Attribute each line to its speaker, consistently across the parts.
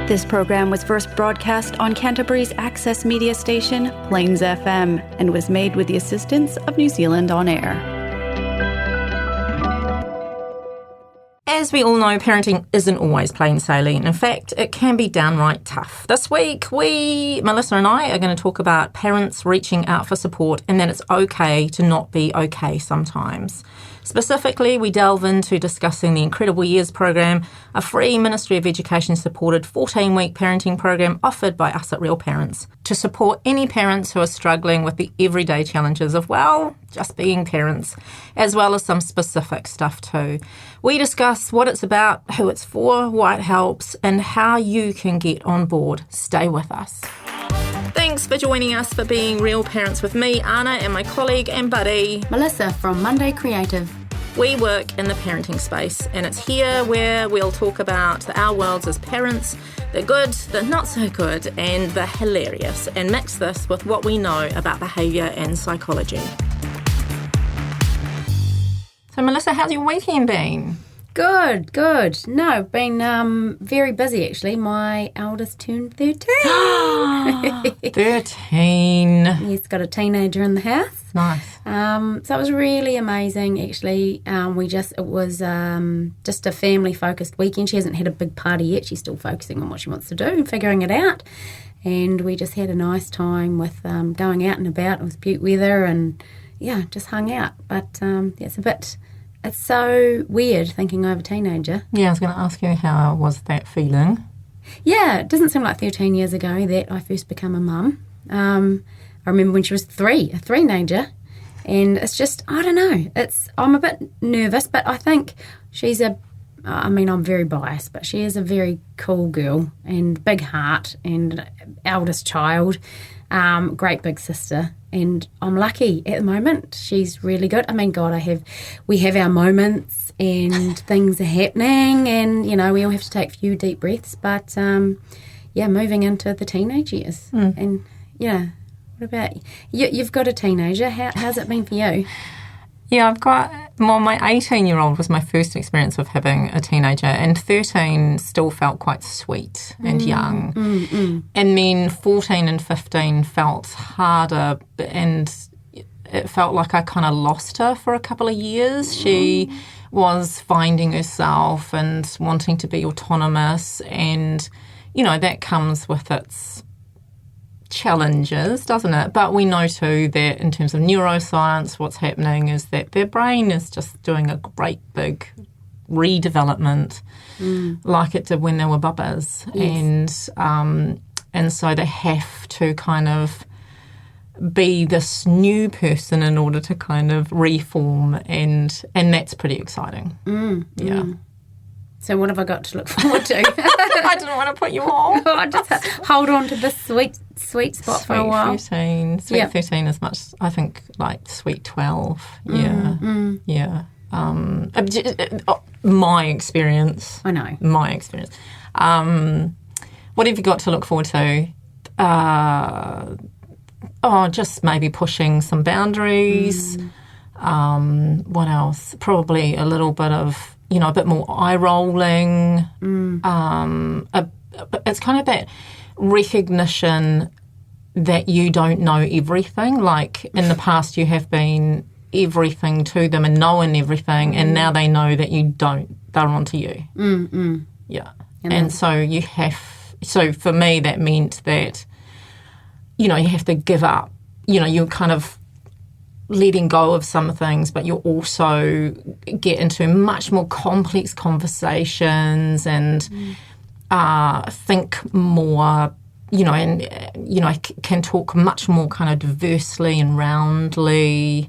Speaker 1: This program was first broadcast on Canterbury's access media station, Plains FM, and was made with the assistance of New Zealand On Air.
Speaker 2: As we all know, parenting isn't always plain sailing. In fact, it can be downright tough. This week, Melissa and I, are going to talk about parents reaching out for support and that it's okay to not be okay sometimes. Specifically, we delve into discussing the Incredible Years program, a free Ministry of Education supported 14-week parenting program offered by us at Real Parents to support any parents who are struggling with the everyday challenges of, well, just being parents, as well as some specific stuff too. We discuss what it's about, who it's for, why it helps, and how you can get on board. Stay with us. Thanks for joining us for being Real Parents with me, Anna, and my colleague and buddy,
Speaker 3: Melissa from Monday Creative.
Speaker 2: We work in the parenting space, and it's here where we'll talk about our worlds as parents, the good, the not so good, and the hilarious, and mix this with what we know about behaviour and psychology. So, Melissa, how's your weekend been?
Speaker 3: Good. No, been very busy actually. My eldest turned 13.
Speaker 2: 13.
Speaker 3: He's got a teenager in the house.
Speaker 2: Nice.
Speaker 3: So it was really amazing actually. It was just a family focused weekend. She hasn't had a big party yet. She's still focusing on what she wants to do and figuring it out. And we just had a nice time with going out and about. It was beautiful weather and just hung out. But it's so weird thinking I have a teenager.
Speaker 2: Yeah, I was going to ask you, how was that feeling? Yeah,
Speaker 3: it doesn't seem like 13 years ago that I first became a mum. I remember when she was a three-nager, and it's just, I don't know, I'm a bit nervous, but I think I'm very biased, but she is a very cool girl and big heart and eldest child, great big sister. And I'm lucky at the moment. She's really good. I mean, God, we have our moments and things are happening and, we all have to take a few deep breaths. But, moving into the teenage years. And, what about you? You've got a teenager. How's it been for you?
Speaker 2: Yeah, my 18-year-old was my first experience of having a teenager, and 13 still felt quite sweet and young. And then 14 and 15 felt harder, and it felt like I kind of lost her for a couple of years. She was finding herself and wanting to be autonomous, and, that comes with its challenges, doesn't it? But we know too that in terms of neuroscience, what's happening is that their brain is just doing a great big redevelopment like it did when they were bubbas. Yes. And so they have to kind of be this new person in order to kind of reform, and that's pretty exciting.
Speaker 3: So what have I got to look forward to?
Speaker 2: I didn't want to put you off.
Speaker 3: I just hold on to this sweet spot for a while.
Speaker 2: 13. Sweet 13 is much, I think, like sweet 12. Yeah. My experience.
Speaker 3: I know.
Speaker 2: My experience. What have you got to look forward to? Just maybe pushing some boundaries. What else? Probably a little bit of, a bit more eye-rolling. It's kind of that recognition that you don't know everything. Like in the past you have been everything to them and knowing everything, and now they know that you don't. They're onto you. Yeah. And so for me that meant that, you have to give up. You're kind of letting go of some things, but you also get into much more complex conversations and think more, can talk much more kind of diversely and roundly,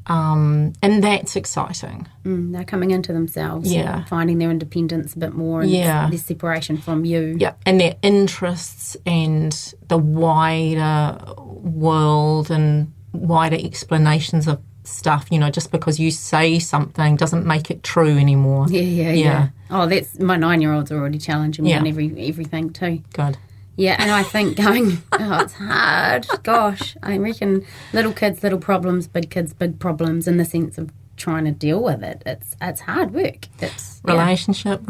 Speaker 2: and that's exciting.
Speaker 3: They're coming into themselves, finding their independence a bit more, and their separation from you.
Speaker 2: Yeah, and their interests and the wider world and wider explanations of stuff. Just because you say something doesn't make it true anymore.
Speaker 3: Yeah. Oh, that's my 9-year-old's already challenging me on everything too.
Speaker 2: Good.
Speaker 3: Yeah, and I think it's hard. Gosh, I reckon little kids, little problems, big kids, big problems, in the sense of trying to deal with it. It's hard work. It's
Speaker 2: Relationship.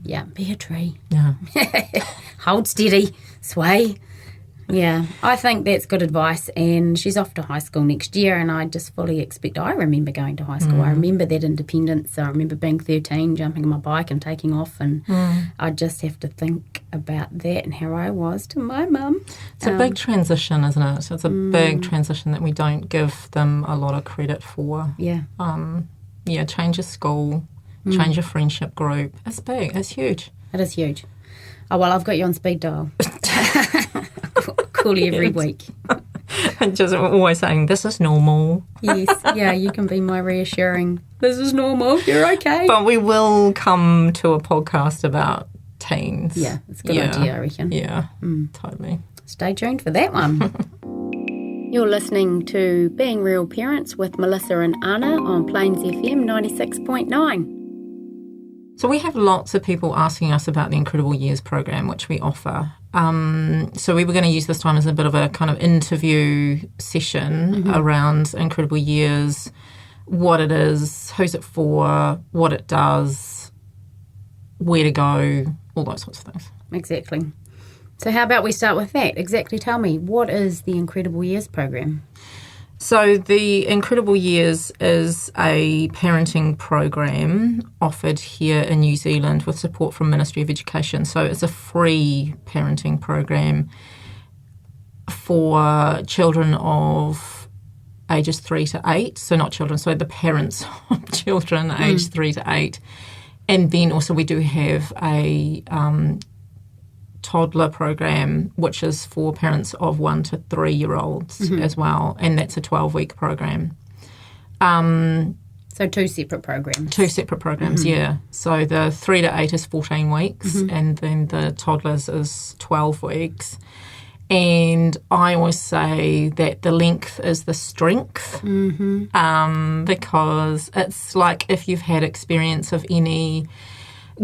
Speaker 3: Yeah, be a tree.
Speaker 2: Yeah.
Speaker 3: Hold steady, sway. Yeah, I think that's good advice. And she's off to high school next year, and I just fully expect. I remember going to high school. I remember that independence. I remember being 13, jumping on my bike and taking off, and I just have to think about that and how I was to my mum.
Speaker 2: It's a big transition, isn't it? It's a big transition that we don't give them a lot of credit for.
Speaker 3: Yeah.
Speaker 2: Change your school, change your friendship group. It's big. It's huge.
Speaker 3: It is huge. Oh, well, I've got you on speed dial. Call you every week.
Speaker 2: Just always saying, this is normal.
Speaker 3: Yes, yeah, you can be my reassuring, this is normal, you're okay.
Speaker 2: But we will come to a podcast about teens.
Speaker 3: Yeah, it's a good idea, I reckon.
Speaker 2: Yeah, totally.
Speaker 3: Stay tuned for that one. You're listening to Being Real Parents with Melissa and Anna on Plains FM 96.9.
Speaker 2: So we have lots of people asking us about the Incredible Years program, which we offer. So we were going to use this time as a bit of a kind of interview session around Incredible Years, what it is, who's it for, what it does, where to go, all those sorts of things.
Speaker 3: Exactly. So how about we start with that? Exactly, tell me, what is the Incredible Years program?
Speaker 2: So the Incredible Years is a parenting program offered here in New Zealand with support from Ministry of Education. So it's a free parenting program for children of ages 3 to 8. So not children, so the parents of children aged 3 to 8. And then also we do have a toddler program, which is for parents of 1 to 3 year olds as well, and that's a 12-week program.
Speaker 3: So two separate programs.
Speaker 2: Yeah. So the 3 to 8 is 14 weeks, and then the toddlers is 12 weeks. And I always say that the length is the strength, because it's like if you've had experience of any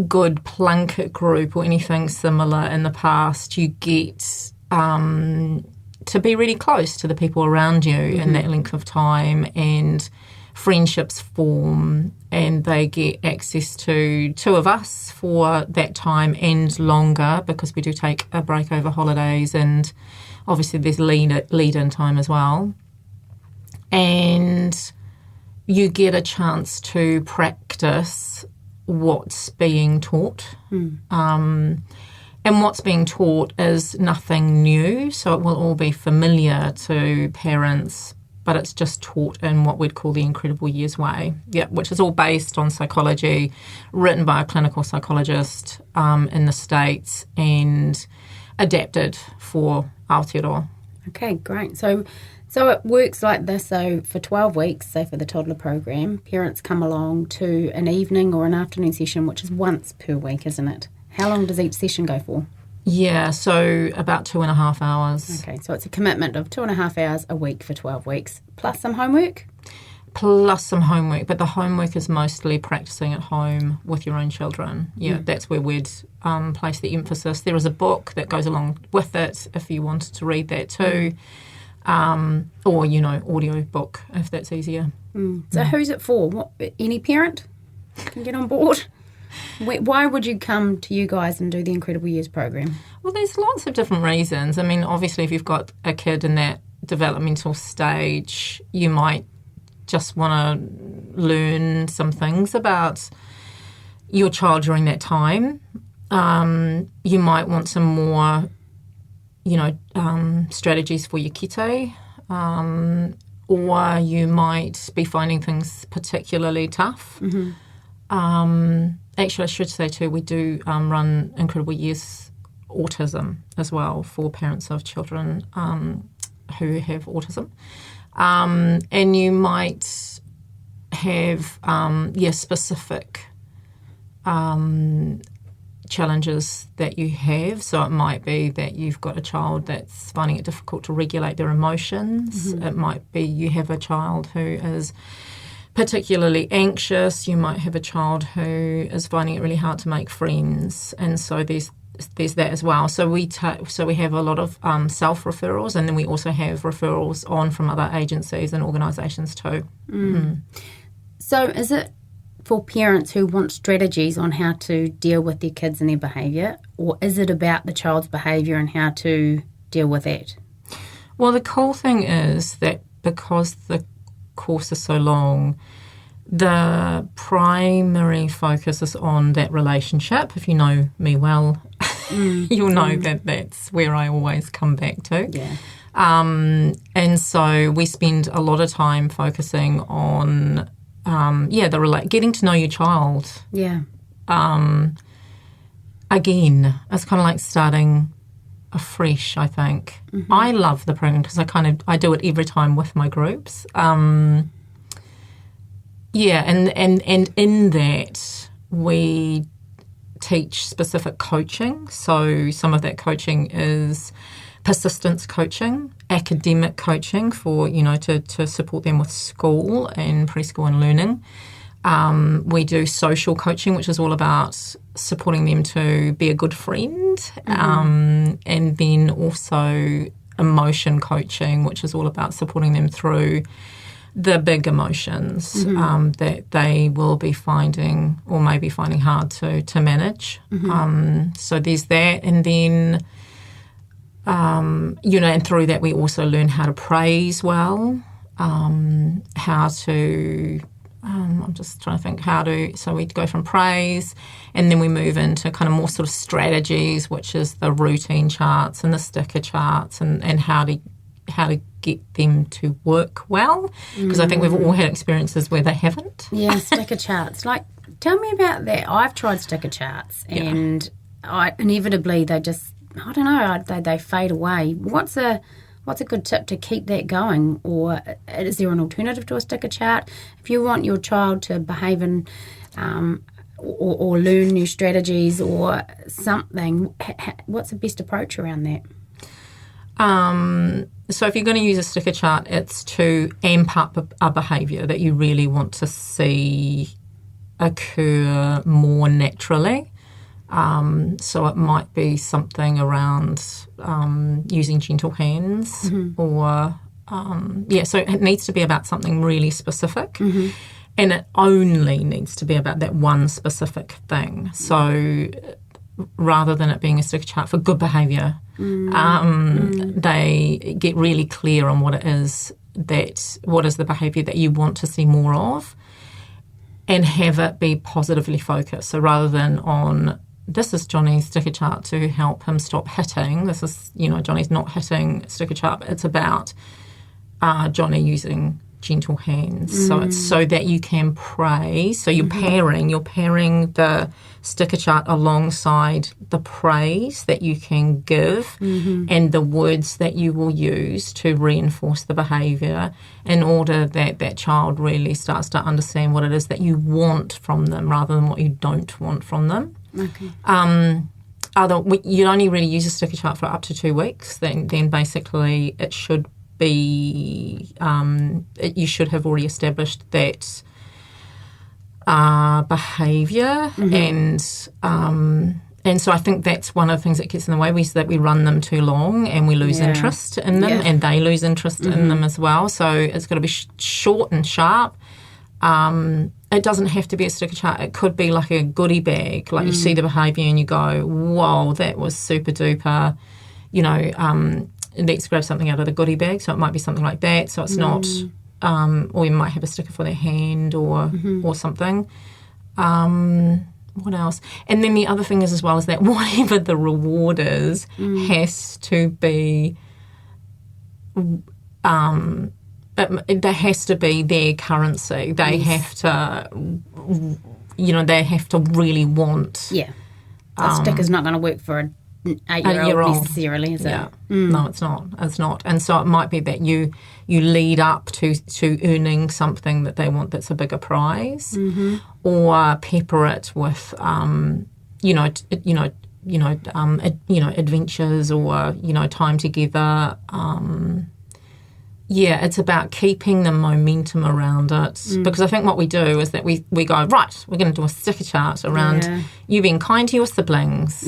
Speaker 2: good Plunkett group or anything similar in the past, you get to be really close to the people around you in that length of time, and friendships form, and they get access to two of us for that time and longer, because we do take a break over holidays, and obviously there's lead-in time as well. And you get a chance to practice what's being taught. And what's being taught is nothing new, so it will all be familiar to parents, but it's just taught in what we'd call the Incredible Years way, which is all based on psychology, written by a clinical psychologist in the States and adapted for Aotearoa.
Speaker 3: Okay, great. So it works like this. So for 12 weeks, say for the toddler program, parents come along to an evening or an afternoon session, which is once per week, isn't it? How long does each session go for?
Speaker 2: Yeah, so about 2.5 hours.
Speaker 3: Okay, so it's a commitment of 2.5 hours a week for 12 weeks, plus some homework?
Speaker 2: Plus some homework, but the homework is mostly practicing at home with your own children. Yeah, that's where we'd place the emphasis. There is a book that goes along with it if you wanted to read that too. Or, audio book, if that's easier.
Speaker 3: So who's it for? Any parent can get on board? Why would you come to you guys and do the Incredible Years program?
Speaker 2: Well, there's lots of different reasons. I mean, obviously, if you've got a kid in that developmental stage, you might just want to learn some things about your child during that time. You might want some more strategies for your kite, or you might be finding things particularly tough. Actually, I should say too, we do run Incredible Years Autism as well for parents of children who have autism. And you might have specific challenges that you have. So it might be that you've got a child that's finding it difficult to regulate their emotions. It might be you have a child who is particularly anxious. You might have a child who is finding it really hard to make friends. And so there's there's that as well. So we have a lot of self referrals, and then we also have referrals on from other agencies and organisations too.
Speaker 3: So is it for parents who want strategies on how to deal with their kids and their behaviour, or is it about the child's behaviour and how to deal with that?
Speaker 2: Well, the cool thing is that because the course is so long, the primary focus is on that relationship. If you know me well, you'll know that that's where I always come back to.
Speaker 3: Yeah.
Speaker 2: And so we spend a lot of time focusing on, getting to know your child.
Speaker 3: Yeah.
Speaker 2: Again, it's kind of like starting afresh, I think. I love the program because I do it every time with my groups. And in that we teach specific coaching. So some of that coaching is persistence coaching, academic coaching for, to support them with school and preschool and learning. We do social coaching, which is all about supporting them to be a good friend. And then also emotion coaching, which is all about supporting them through the big emotions that they will be finding or may be finding hard to manage. So there's that. And then, and through that we also learn how to praise well, how to... I'm just trying to think so we go from praise and then we move into kind of more sort of strategies, which is the routine charts and the sticker charts and how to get them to work well. Because I think we've all had experiences where they haven't.
Speaker 3: Yeah, sticker charts. Like, tell me about that. I've tried sticker charts and inevitably they just, I don't know, they fade away. What's a good tip to keep that going? Or is there an alternative to a sticker chart? If you want your child to behave in or learn new strategies or something, what's the best approach around that?
Speaker 2: So if you're going to use a sticker chart, it's to amp up a behaviour that you really want to see occur more naturally. So it might be something around using gentle hands or, so it needs to be about something really specific and it only needs to be about that one specific thing. So rather than it being a sticker chart for good behaviour, they get really clear on what is the behaviour that you want to see more of and have it be positively focused. So rather than on... this is Johnny's sticker chart to help him stop hitting. This is, Johnny's not hitting sticker chart. It's about Johnny using gentle hands. So it's so that you can praise. So you're pairing the sticker chart alongside the praise that you can give and the words that you will use to reinforce the behaviour in order that that child really starts to understand what it is that you want from them rather than what you don't want from them.
Speaker 3: Okay.
Speaker 2: You only really use a sticker chart for up to 2 weeks. Then basically it should be you should have already established that behaviour and so I think that's one of the things that gets in the way is that we run them too long and we lose interest in them and they lose interest in them as well. So it's got to be short and sharp. It doesn't have to be a sticker chart. It could be like a goodie bag. Like you see the behaviour and you go, whoa, that was super duper. Let's grab something out of the goodie bag. So it might be something like that. So it's not, or you might have a sticker for their hand or something. What else? And then the other thing is as well is that whatever the reward is has to be... there has to be their currency. They have to, they have to really want.
Speaker 3: Yeah. A sticker's not going to work for an 8-year-old necessarily, is it?
Speaker 2: Yeah. No, it's not. It's not. And so it might be that you lead up to earning something that they want that's a bigger prize or pepper it with, adventures or, time together. It's about keeping the momentum around it because I think what we do is that we go, right, we're going to do a sticker chart around you being kind to your siblings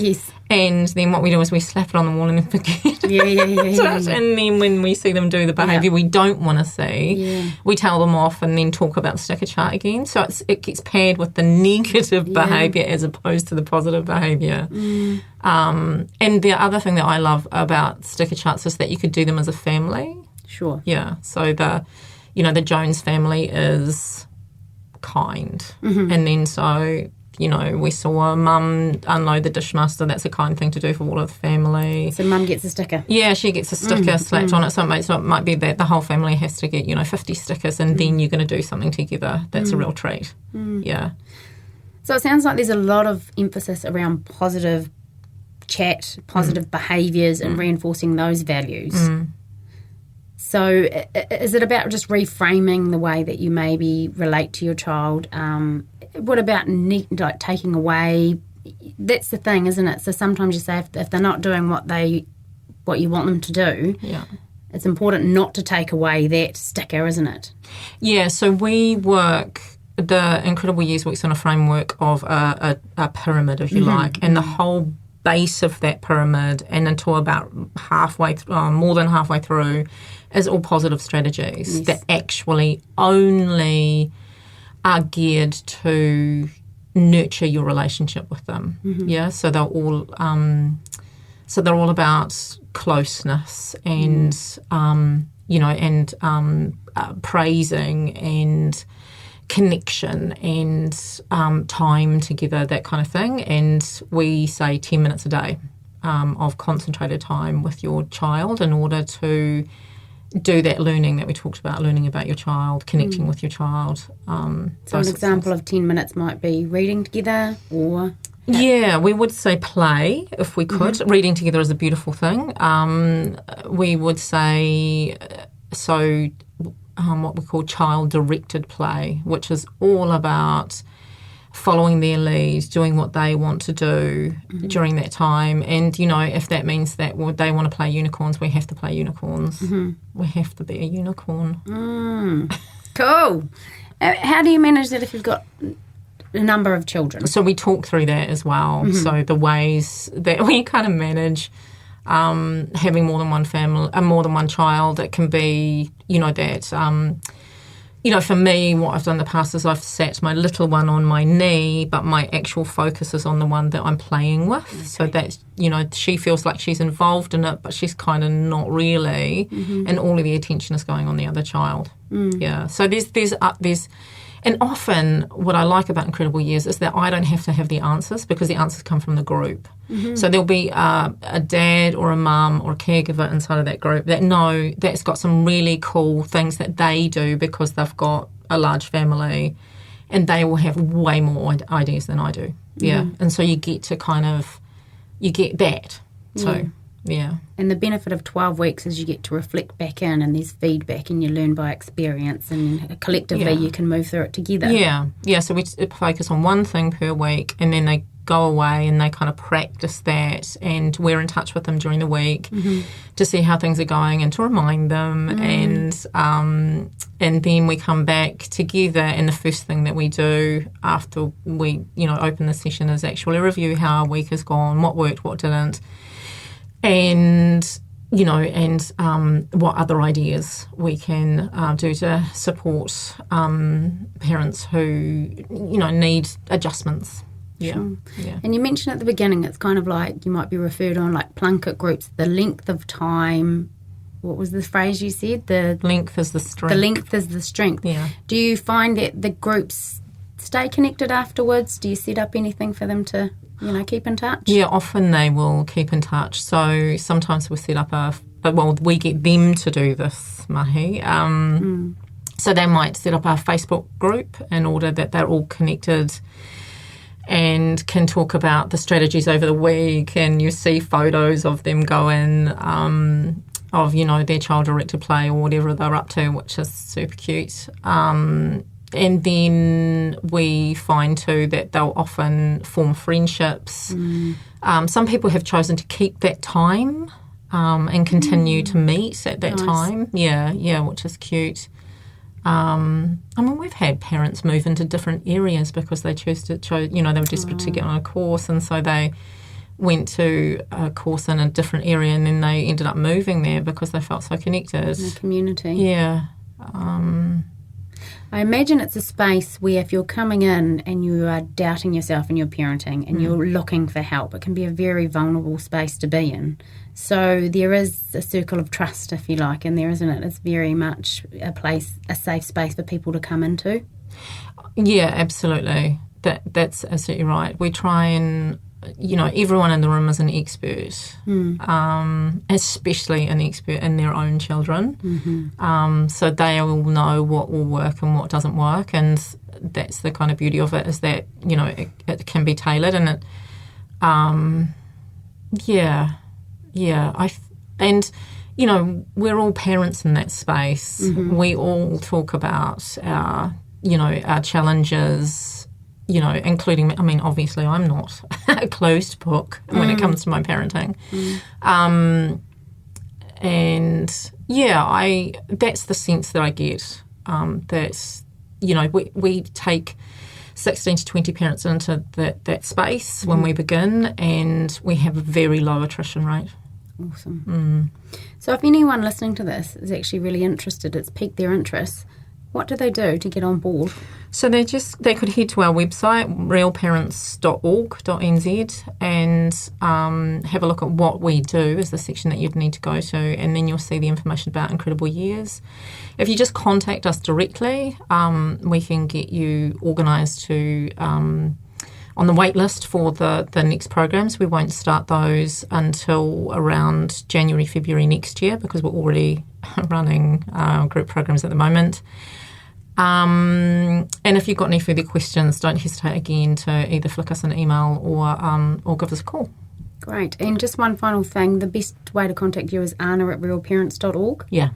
Speaker 2: And then what we do is we slap it on the wall and then forget
Speaker 3: Yeah.
Speaker 2: And then when we see them do the behaviour we don't want to see, we tell them off and then talk about the sticker chart again. So it gets paired with the negative behaviour as opposed to the positive behaviour. And the other thing that I love about sticker charts is that you could do them as a family.
Speaker 3: Sure.
Speaker 2: Yeah. So the Jones family is kind. And then so, we saw Mum unload the dishmaster. That's a kind thing to do for all of the family.
Speaker 3: So Mum gets a sticker.
Speaker 2: Yeah, she gets a sticker slapped on it. So it might be that the whole family has to get, 50 stickers and then you're going to do something together. That's a real treat. Yeah.
Speaker 3: So it sounds like there's a lot of emphasis around positive chat, positive behaviours and reinforcing those values. So is it about just reframing the way that you maybe relate to your child? What about taking away? That's the thing, isn't it? So sometimes you say if they're not doing what you want them to do, it's important not to take away that sticker, isn't it? Yeah,
Speaker 2: so we work, the Incredible Years works on a framework of a pyramid, if you like, and the whole base of that pyramid and until about more than halfway through is all positive strategies that actually only are geared to nurture your relationship with them. Yeah, so they're all about closeness and praising and connection and time together, that kind of thing. And we say 10 minutes a day of concentrated time with your child in order to do that learning that we talked about, learning about your child, connecting with your child.
Speaker 3: So an example of 10 minutes might be reading together or...
Speaker 2: Yeah, we would say play if we could. Reading together is a beautiful thing. We would say, what we call child-directed play, which is all about following their lead, doing what they want to do during that time. And, if that means that they want to play unicorns, we have to play unicorns. We have to be a unicorn.
Speaker 3: Cool. How do you manage that if you've got a number of children?
Speaker 2: So we talk through that as well. So the ways that we kind of manage having more than one family, more than one child, it can be, for me, what I've done in the past is I've sat my little one on my knee, but my actual focus is on the one that I'm playing with. Okay. So that, she feels like she's involved in it, but she's kind of not really. And all of the attention is going on the other child. Yeah. So there's and often what I like about Incredible Years is that I don't have to have the answers because the answers come from the group. So there'll be a dad or a mum or a caregiver inside of that group that know that's got some really cool things that they do because they've got a large family and they will have way more ideas than I do. Yeah. And so you get to you get that too. Yeah.
Speaker 3: And the benefit of 12 weeks is you get to reflect back in and there's feedback and you learn by experience and collectively you can move through it together.
Speaker 2: Yeah. Yeah, so we focus on one thing per week and then they go away and they kind of practice that and we're in touch with them during the week to see how things are going and to remind them and then we come back together and the first thing that we do after we, open the session is actually review how our week has gone, what worked, what didn't. And, what other ideas we can do to support parents who, need adjustments. Yeah.
Speaker 3: Sure. Yeah. And you mentioned at the beginning, it's kind of like you might be referred on like Plunkett groups, the length of time. What was the phrase you said? The
Speaker 2: length is the strength.
Speaker 3: The length is the strength.
Speaker 2: Yeah.
Speaker 3: Do you find that the groups stay connected afterwards? Do you set up anything for them to... keep in touch?
Speaker 2: Yeah, often they will keep in touch. So sometimes we set up we get them to do this, Mahi. So they might set up a Facebook group in order that they're all connected and can talk about the strategies over the week and you see photos of them going of, their child-directed play or whatever they're up to, which is super cute. And then we find too that they'll often form friendships. Some people have chosen to keep that time and continue to meet at that time. Yeah, which is cute. We've had parents move into different areas because they choose to, they were desperate to get on a course and so they went to a course in a different area and then they ended up moving there because they felt so connected.
Speaker 3: In the community.
Speaker 2: Yeah.
Speaker 3: I imagine it's a space where if you're coming in and you are doubting yourself in your parenting and you're looking for help, it can be a very vulnerable space to be in. So there is a circle of trust, if you like, and there isn't it? It's very much a safe space for people to come into.
Speaker 2: Yeah, absolutely. That's absolutely right. We try and, everyone in the room is an expert, especially an expert in their own children. Mm-hmm. So they all know what will work and what doesn't work, and that's the kind of beauty of it, is that, it can be tailored, and it, we're all parents in that space. Mm-hmm. We all talk about our challenges, including, obviously I'm not a closed book when it comes to my parenting. That's the sense that I get. We take 16 to 20 parents into that space when we begin, and we have a very low attrition rate.
Speaker 3: Awesome. So if anyone listening to this is actually really interested, it's piqued their interest, what do they do to get on board?
Speaker 2: So they could head to our website, realparents.org.nz, and have a look at what we do is the section that you'd need to go to, and then you'll see the information about Incredible Years. If you just contact us directly, we can get you organised to on the wait list for the next programs. We won't start those until around January, February next year, because we're already running group programs at the moment. And if you've got any further questions, don't hesitate again to either flick us an email or give us a call.
Speaker 3: Great. And just one final thing, the best way to contact you is anna@realparents.org.
Speaker 2: Yeah.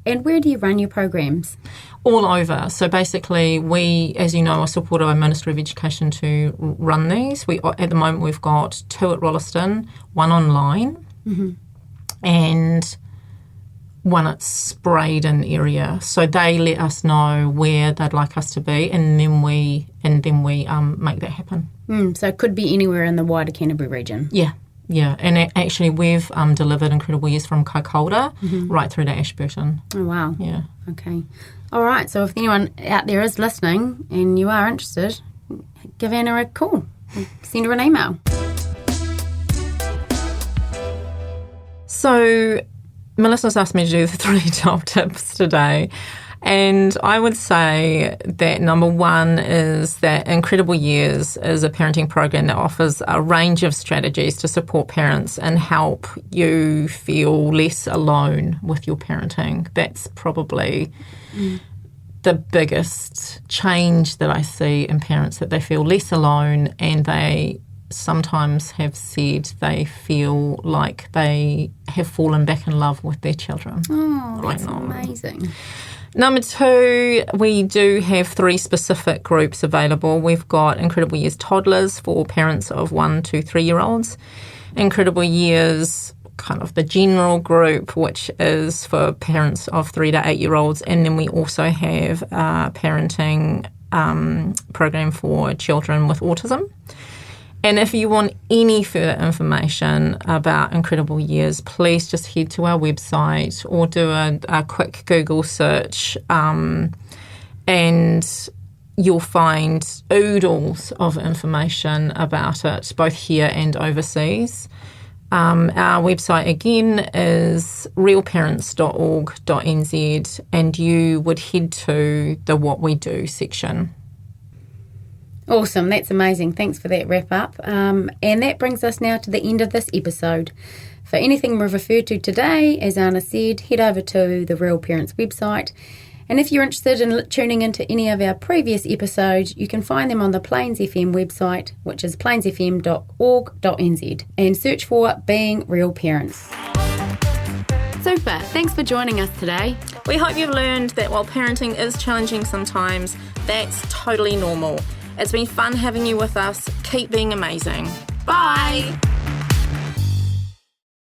Speaker 3: And where do you run your programs?
Speaker 2: All over. So basically, we, as you know, are supported by Ministry of Education to run these. At the moment, we've got 2 at Rolleston, 1 online, and 1 at Spraydon area. So they let us know where they'd like us to be, and then we make that happen.
Speaker 3: So it could be anywhere in the wider Canterbury region.
Speaker 2: Yeah. Yeah, and actually we've delivered Incredible Years from Kaikoura right through to Ashburton.
Speaker 3: Oh, wow.
Speaker 2: Yeah.
Speaker 3: Okay. All right, so if anyone out there is listening and you are interested, give Anna a call. Send her an email.
Speaker 2: So Melissa's asked me to do the 3 top tips today. And I would say that number 1 is that Incredible Years is a parenting program that offers a range of strategies to support parents and help you feel less alone with your parenting. That's probably the biggest change that I see in parents, that they feel less alone, and they sometimes have said they feel like they have fallen back in love with their children.
Speaker 3: Oh, that's amazing.
Speaker 2: Number 2, we do have 3 specific groups available. We've got Incredible Years Toddlers for parents of 1 to 3-year-olds, Incredible Years, kind of the general group, which is for parents of 3 to 8-year-olds, and then we also have a parenting program for children with autism. And if you want any further information about Incredible Years, please just head to our website or do a quick Google search, and you'll find oodles of information about it, both here and overseas. Our website again is realparents.org.nz, and you would head to the What We Do section.
Speaker 3: Awesome, that's amazing. Thanks for that wrap up. And that brings us now to the end of this episode. For anything we've referred to today, as Anna said, head over to the Real Parents website. And if you're interested in tuning into any of our previous episodes, you can find them on the Plains FM website, which is plainsfm.org.nz, and search for Being Real Parents. Super, thanks for joining us today.
Speaker 2: We hope you've learned that while parenting is challenging sometimes, that's totally normal. It's been fun having you with us. Keep being amazing. Bye!